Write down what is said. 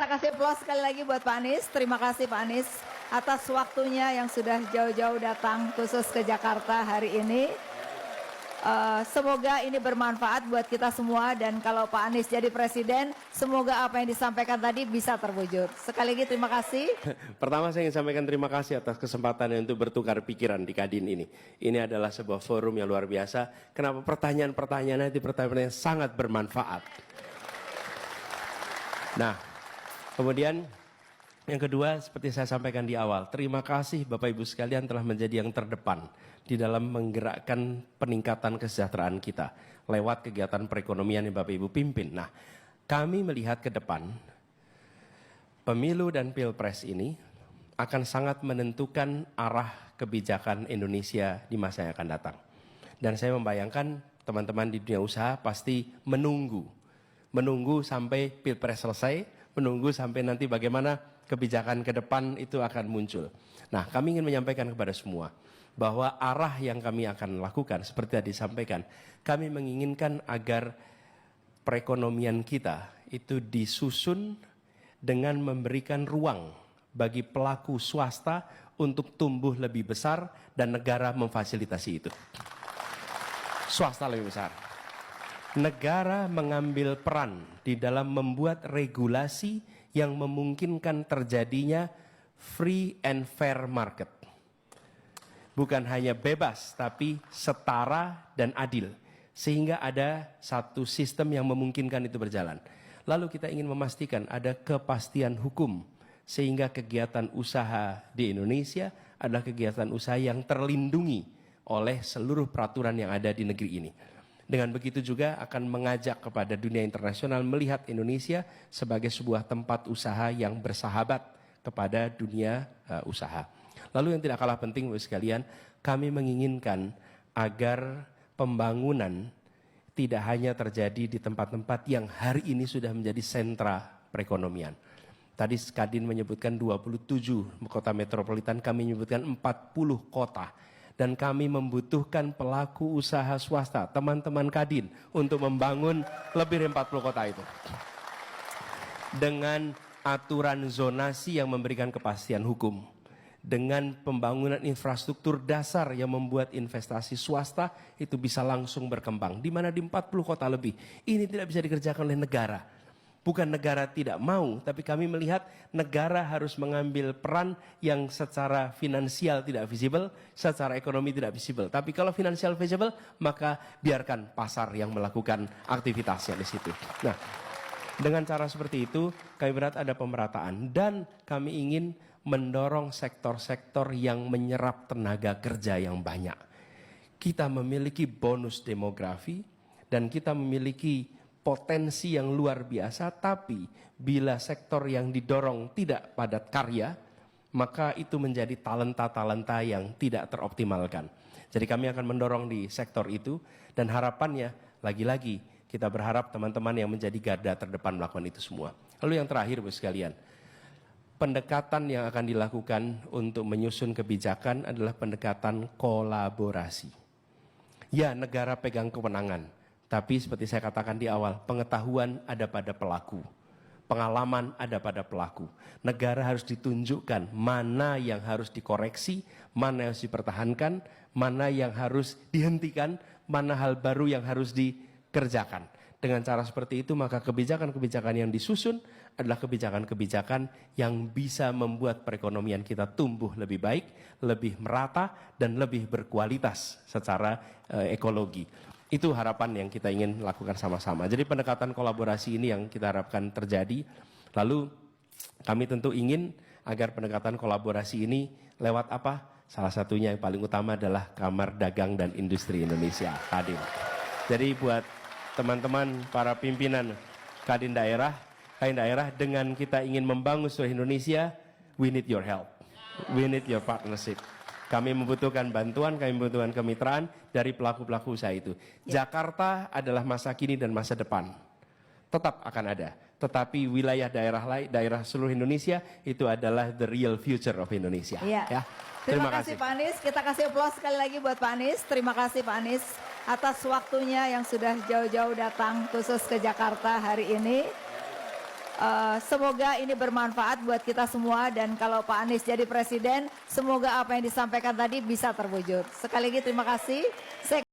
kita kasih aplaus sekali lagi buat Pak Anies. Terima kasih Pak Anies atas waktunya yang sudah jauh-jauh datang khusus ke Jakarta hari ini. Semoga ini bermanfaat buat kita semua, dan kalau Pak Anies jadi presiden, semoga apa yang disampaikan tadi bisa terwujud. Sekali lagi terima kasih. Pertama saya ingin sampaikan terima kasih atas kesempatan untuk bertukar pikiran di Kadin ini. Ini adalah sebuah forum yang luar biasa. Kenapa pertanyaan-pertanyaannya itu pertanyaan yang sangat bermanfaat. Nah, kemudian yang kedua, seperti saya sampaikan di awal, terima kasih Bapak Ibu sekalian telah menjadi yang terdepan di dalam menggerakkan peningkatan kesejahteraan kita lewat kegiatan perekonomian yang Bapak Ibu pimpin. Nah, kami melihat ke depan, pemilu dan pilpres ini akan sangat menentukan arah kebijakan Indonesia di masa yang akan datang. Dan saya membayangkan teman-teman di dunia usaha pasti menunggu sampai pilpres selesai, menunggu sampai nanti bagaimana kebijakan ke depan itu akan muncul. Nah, kami ingin menyampaikan kepada semua bahwa arah yang kami akan lakukan seperti tadi disampaikan, kami menginginkan agar perekonomian kita itu disusun dengan memberikan ruang bagi pelaku swasta untuk tumbuh lebih besar dan negara memfasilitasi itu. Swasta lebih besar. Negara mengambil peran di dalam membuat regulasi yang memungkinkan terjadinya free and fair market. Bukan hanya bebas, tapi setara dan adil. Sehingga ada satu sistem yang memungkinkan itu berjalan. Lalu kita ingin memastikan ada kepastian hukum. Sehingga kegiatan usaha di Indonesia adalah kegiatan usaha yang terlindungi oleh seluruh peraturan yang ada di negeri ini. Dengan begitu juga akan mengajak kepada dunia internasional melihat Indonesia sebagai sebuah tempat usaha yang bersahabat kepada dunia usaha. Lalu yang tidak kalah penting Bapak sekalian, kami menginginkan agar pembangunan tidak hanya terjadi di tempat-tempat yang hari ini sudah menjadi sentra perekonomian. Tadi Kadin menyebutkan 27 kota metropolitan, kami menyebutkan 40 kota. Dan kami membutuhkan pelaku usaha swasta, teman-teman Kadin, untuk membangun lebih dari 40 kota itu. Dengan aturan zonasi yang memberikan kepastian hukum. Dengan pembangunan infrastruktur dasar yang membuat investasi swasta itu bisa langsung berkembang. Di mana di 40 kota lebih. Ini tidak bisa dikerjakan oleh negara. Bukan negara tidak mau, tapi kami melihat negara harus mengambil peran yang secara finansial tidak visible, secara ekonomi tidak visible. Tapi kalau finansial visible, maka biarkan pasar yang melakukan aktivitasnya di situ. Nah, dengan cara seperti itu, kami berharap ada pemerataan. Dan kami ingin mendorong sektor-sektor yang menyerap tenaga kerja yang banyak. Kita memiliki bonus demografi, dan kita memiliki potensi yang luar biasa, tapi bila sektor yang didorong tidak padat karya, maka itu menjadi talenta-talenta yang tidak teroptimalkan. Jadi kami akan mendorong di sektor itu, dan harapannya lagi-lagi kita berharap teman-teman yang menjadi garda terdepan melakukan itu semua. Lalu yang terakhir Bapak sekalian, pendekatan yang akan dilakukan untuk menyusun kebijakan adalah pendekatan kolaborasi. Ya, negara pegang kewenangan. Tapi seperti saya katakan di awal, pengetahuan ada pada pelaku. Pengalaman ada pada pelaku. Negara harus ditunjukkan mana yang harus dikoreksi, mana yang harus dipertahankan, mana yang harus dihentikan, mana hal baru yang harus dikerjakan. Dengan cara seperti itu maka kebijakan-kebijakan yang disusun adalah kebijakan-kebijakan yang bisa membuat perekonomian kita tumbuh lebih baik, lebih merata, dan lebih berkualitas secara ekologi. Itu harapan yang kita ingin lakukan sama-sama. Jadi pendekatan kolaborasi ini yang kita harapkan terjadi. Lalu kami tentu ingin agar pendekatan kolaborasi ini lewat apa? Salah satunya yang paling utama adalah Kamar Dagang dan Industri Indonesia, Kadin. Jadi buat teman-teman para pimpinan Kadin daerah dengan kita ingin membangun seluruh Indonesia, we need your help. We need your partnership. Kami membutuhkan bantuan, kami membutuhkan kemitraan dari pelaku-pelaku usaha itu. Jakarta adalah masa kini dan masa depan. Tetap akan ada. Tetapi wilayah daerah seluruh Indonesia itu adalah the real future of Indonesia. Ya. Terima kasih Pak Anies. Kita kasih aplaus sekali lagi buat Pak Anies. Terima kasih Pak Anies atas waktunya yang sudah jauh-jauh datang khusus ke Jakarta hari ini. Semoga ini bermanfaat buat kita semua dan kalau Pak Anies jadi presiden, semoga apa yang disampaikan tadi bisa terwujud. Sekali lagi terima kasih. Saya